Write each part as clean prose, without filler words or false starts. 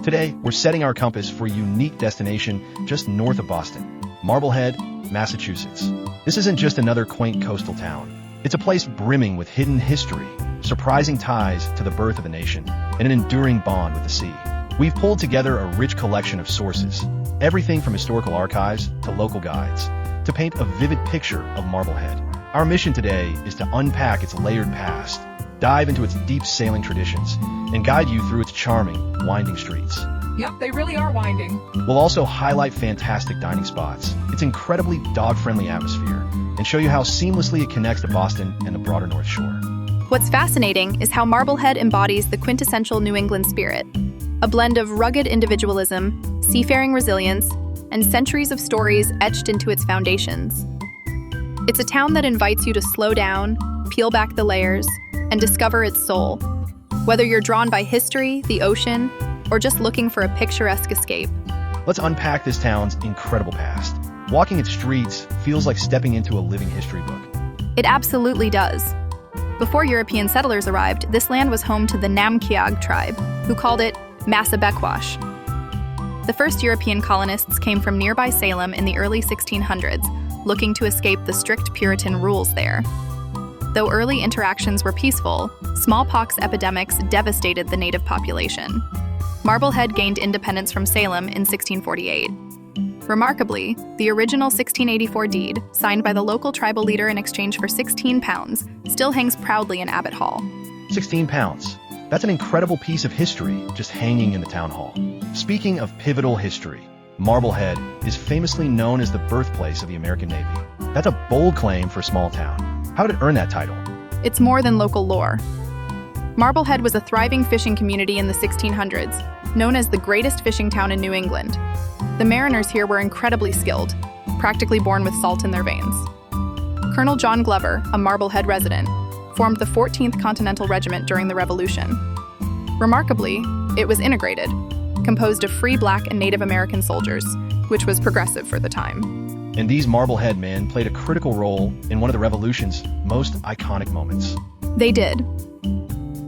Today, we're setting our compass for a unique destination just north of Boston, Marblehead, Massachusetts. This isn't just another quaint coastal town. It's a place brimming with hidden history, surprising ties to the birth of a nation, and an enduring bond with the sea. We've pulled together a rich collection of sources, everything from historical archives to local guides, to paint a vivid picture of Marblehead. Our mission today is to unpack its layered past, dive into its deep sailing traditions, and guide you through its charming, winding streets. Yep, they really are winding. We'll also highlight fantastic dining spots, its incredibly dog-friendly atmosphere, and show you how seamlessly it connects to Boston and the broader North Shore. What's fascinating is how Marblehead embodies the quintessential New England spirit, a blend of rugged individualism, seafaring resilience, and centuries of stories etched into its foundations. It's a town that invites you to slow down, peel back the layers, and discover its soul. Whether you're drawn by history, the ocean, or just looking for a picturesque escape. Let's unpack this town's incredible past. Walking its streets feels like stepping into a living history book. It absolutely does. Before European settlers arrived, this land was home to the Namqiag tribe, who called it Massabequash. The first European colonists came from nearby Salem in the early 1600s, looking to escape the strict Puritan rules there. Though early interactions were peaceful, smallpox epidemics devastated the native population. Marblehead gained independence from Salem in 1648. Remarkably, the original 1684 deed, signed by the local tribal leader in exchange for 16 pounds, still hangs proudly in Abbott Hall. 16 pounds. That's an incredible piece of history just hanging in the town hall. Speaking of pivotal history, Marblehead is famously known as the birthplace of the American Navy. That's a bold claim for a small town. How did it earn that title? It's more than local lore. Marblehead was a thriving fishing community in the 1600s, known as the greatest fishing town in New England. The mariners here were incredibly skilled, practically born with salt in their veins. Colonel John Glover, a Marblehead resident, formed the 14th Continental Regiment during the Revolution. Remarkably, it was integrated, composed of free Black and Native American soldiers, which was progressive for the time. And these Marblehead men played a critical role in one of the Revolution's most iconic moments. They did.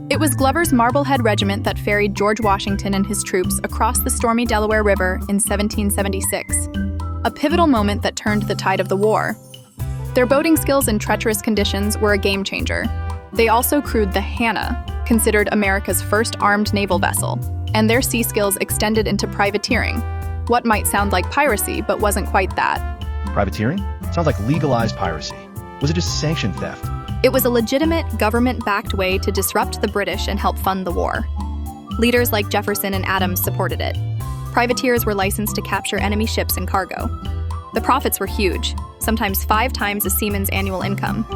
It was Glover's Marblehead Regiment that ferried George Washington and his troops across the stormy Delaware River in 1776, a pivotal moment that turned the tide of the war. Their boating skills in treacherous conditions were a game changer. They also crewed the Hannah, considered America's first armed naval vessel, and their sea skills extended into privateering, what might sound like piracy but wasn't quite that. Privateering? Sounds like legalized piracy. Was it just sanctioned theft? It was a legitimate, government-backed way to disrupt the British and help fund the war. Leaders like Jefferson and Adams supported it. Privateers were licensed to capture enemy ships and cargo. The profits were huge, sometimes 5 times a seaman's annual income.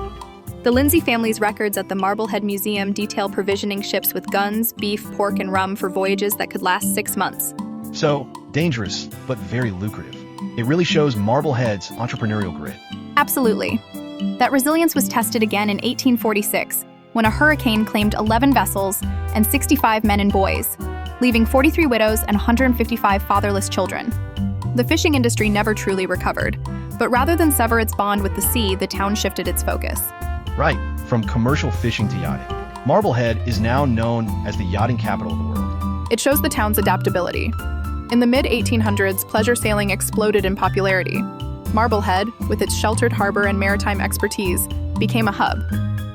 The Lindsay family's records at the Marblehead Museum detail provisioning ships with guns, beef, pork, and rum for voyages that could last 6 months. So, dangerous, but very lucrative. It really shows Marblehead's entrepreneurial grit. Absolutely. That resilience was tested again in 1846, when a hurricane claimed 11 vessels and 65 men and boys, leaving 43 widows and 155 fatherless children. The fishing industry never truly recovered, but rather than sever its bond with the sea, the town shifted its focus. Right, from commercial fishing to yachting. Marblehead is now known as the yachting capital of the world. It shows the town's adaptability. In the mid-1800s, pleasure sailing exploded in popularity. Marblehead, with its sheltered harbor and maritime expertise, became a hub.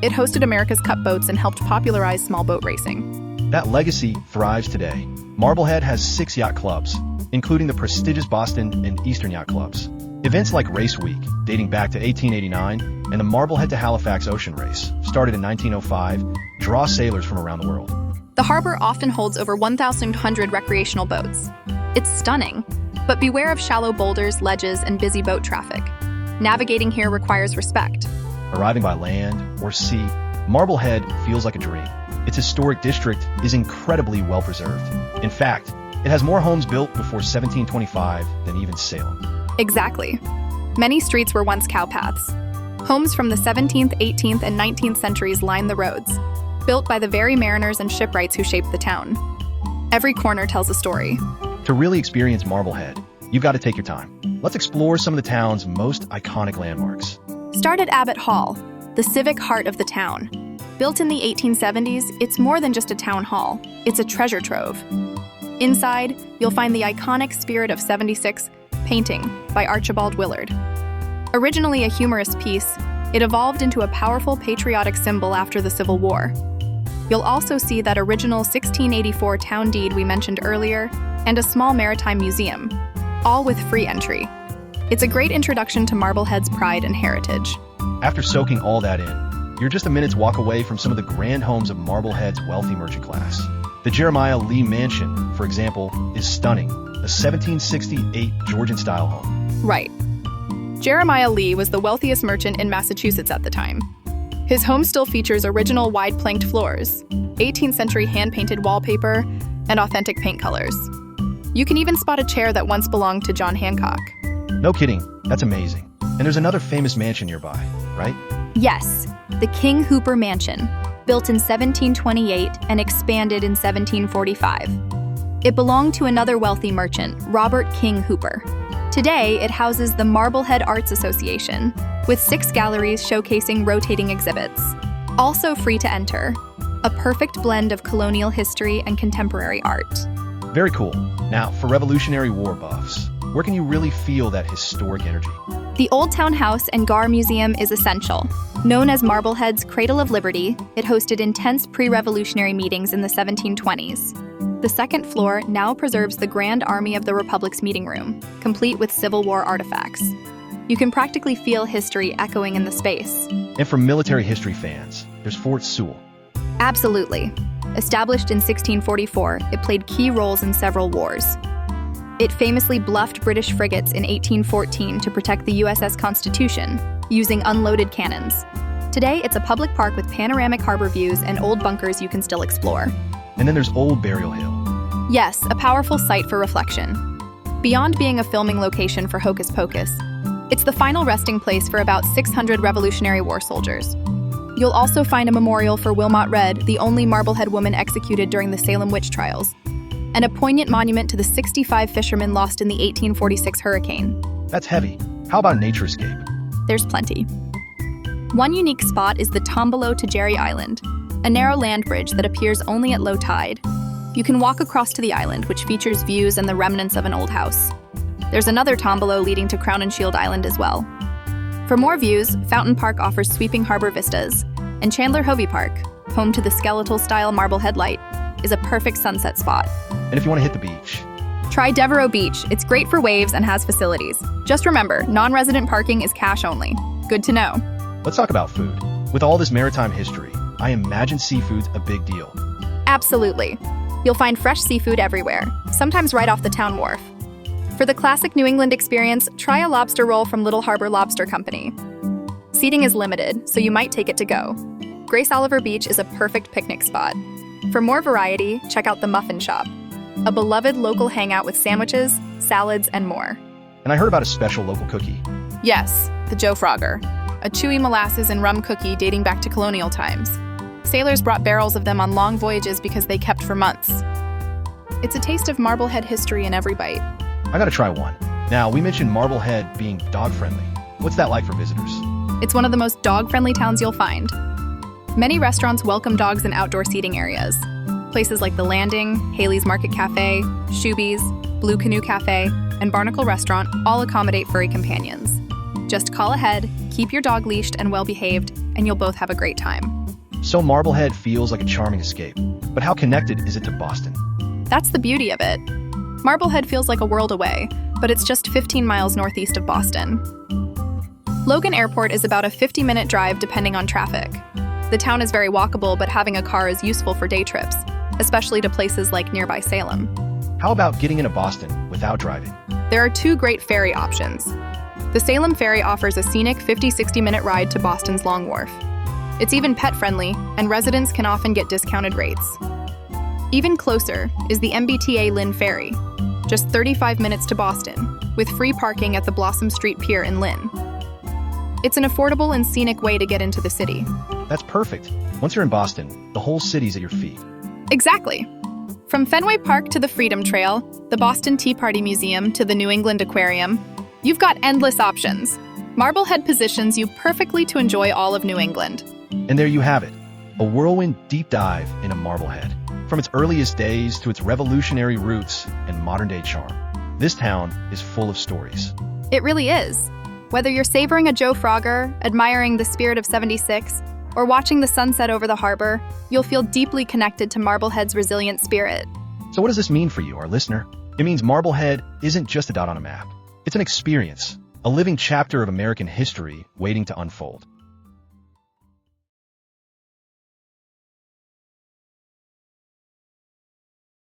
It hosted America's cup boats and helped popularize small boat racing. That legacy thrives today. Marblehead has 6 yacht clubs, including the prestigious Boston and Eastern Yacht Clubs. Events like Race Week, dating back to 1889, and the Marblehead to Halifax Ocean Race, started in 1905, draw sailors from around the world. The harbor often holds over 1,100 recreational boats. It's stunning, but beware of shallow boulders, ledges, and busy boat traffic. Navigating here requires respect. Arriving by land or sea, Marblehead feels like a dream. Its historic district is incredibly well preserved. In fact, it has more homes built before 1725 than even Salem. Exactly. Many streets were once cow paths. Homes from the 17th, 18th, and 19th centuries line the roads, built by the very mariners and shipwrights who shaped the town. Every corner tells a story. To really experience Marblehead, you've got to take your time. Let's explore some of the town's most iconic landmarks. Start at Abbott Hall, the civic heart of the town. Built in the 1870s, it's more than just a town hall. It's a treasure trove. Inside, you'll find the iconic Spirit of '76 painting by Archibald Willard. Originally a humorous piece, it evolved into a powerful patriotic symbol after the Civil War. You'll also see that original 1684 town deed we mentioned earlier and a small maritime museum, all with free entry. It's a great introduction to Marblehead's pride and heritage. After soaking all that in, you're just a minute's walk away from some of the grand homes of Marblehead's wealthy merchant class. The Jeremiah Lee Mansion, for example, is stunning, a 1768 Georgian-style home. Right. Jeremiah Lee was the wealthiest merchant in Massachusetts at the time. His home still features original wide-planked floors, 18th century hand-painted wallpaper, and authentic paint colors. You can even spot a chair that once belonged to John Hancock. No kidding, that's amazing. And there's another famous mansion nearby, right? Yes, the King Hooper Mansion, built in 1728 and expanded in 1745. It belonged to another wealthy merchant, Robert King Hooper. Today, it houses the Marblehead Arts Association, with 6 galleries showcasing rotating exhibits. Also free to enter, a perfect blend of colonial history and contemporary art. Very cool. Now, for Revolutionary War buffs, where can you really feel that historic energy? The Old Town House and Gar Museum is essential. Known as Marblehead's Cradle of Liberty, it hosted intense pre-revolutionary meetings in the 1720s. The second floor now preserves the Grand Army of the Republic's meeting room, complete with Civil War artifacts. You can practically feel history echoing in the space. And for military history fans, there's Fort Sewell. Absolutely. Established in 1644, it played key roles in several wars. It famously bluffed British frigates in 1814 to protect the USS Constitution, using unloaded cannons. Today, it's a public park with panoramic harbor views and old bunkers you can still explore. And then there's Old Burial Hill. Yes, a powerful site for reflection. Beyond being a filming location for Hocus Pocus, it's the final resting place for about 600 Revolutionary War soldiers. You'll also find a memorial for Wilmot Red, the only Marblehead woman executed during the Salem witch trials, and a poignant monument to the 65 fishermen lost in the 1846 hurricane. That's heavy. How about naturescape? There's plenty. One unique spot is the Tombolo to Jerry Island, a narrow land bridge that appears only at low tide. You can walk across to the island, which features views and the remnants of an old house. There's another tombolo leading to Crown and Shield Island as well. For more views, Fountain Park offers sweeping harbor vistas, and Chandler Hovey Park, home to the skeletal-style Marblehead Light, is a perfect sunset spot. And if you want to hit the beach? Try Devereaux Beach. It's great for waves and has facilities. Just remember, non-resident parking is cash only. Good to know. Let's talk about food. With all this maritime history, I imagine seafood's a big deal. Absolutely. You'll find fresh seafood everywhere, sometimes right off the town wharf. For the classic New England experience, try a lobster roll from Little Harbor Lobster Company. Seating is limited, so you might take it to go. Grace Oliver Beach is a perfect picnic spot. For more variety, check out the Muffin Shop, a beloved local hangout with sandwiches, salads, and more. And I heard about a special local cookie. Yes, the Joe Frogger, a chewy molasses and rum cookie dating back to colonial times. Sailors brought barrels of them on long voyages because they kept for months. It's a taste of Marblehead history in every bite. I gotta try one. Now, we mentioned Marblehead being dog-friendly. What's that like for visitors? It's one of the most dog-friendly towns you'll find. Many restaurants welcome dogs in outdoor seating areas. Places like The Landing, Haley's Market Cafe, Shoeby's, Blue Canoe Cafe, and Barnacle Restaurant all accommodate furry companions. Just call ahead, keep your dog leashed and well-behaved, and you'll both have a great time. So Marblehead feels like a charming escape. But how connected is it to Boston? That's the beauty of it. Marblehead feels like a world away, but it's just 15 miles northeast of Boston. Logan Airport is about a 50-minute drive depending on traffic. The town is very walkable, but having a car is useful for day trips, especially to places like nearby Salem. How about getting into Boston without driving? There are 2 great ferry options. The Salem Ferry offers a scenic 50-60-minute ride to Boston's Long Wharf. It's even pet-friendly, and residents can often get discounted rates. Even closer is the MBTA Lynn Ferry, just 35 minutes to Boston, with free parking at the Blossom Street Pier in Lynn. It's an affordable and scenic way to get into the city. That's perfect. Once you're in Boston, the whole city's at your feet. Exactly. From Fenway Park to the Freedom Trail, the Boston Tea Party Museum to the New England Aquarium, you've got endless options. Marblehead positions you perfectly to enjoy all of New England. And there you have it, a whirlwind deep dive into Marblehead. From its earliest days to its revolutionary roots and modern-day charm, this town is full of stories. It really is. Whether you're savoring a Joe Frogger, admiring the spirit of 76, or watching the sunset over the harbor, you'll feel deeply connected to Marblehead's resilient spirit. So what does this mean for you, our listener? It means Marblehead isn't just a dot on a map. It's an experience, a living chapter of American history waiting to unfold.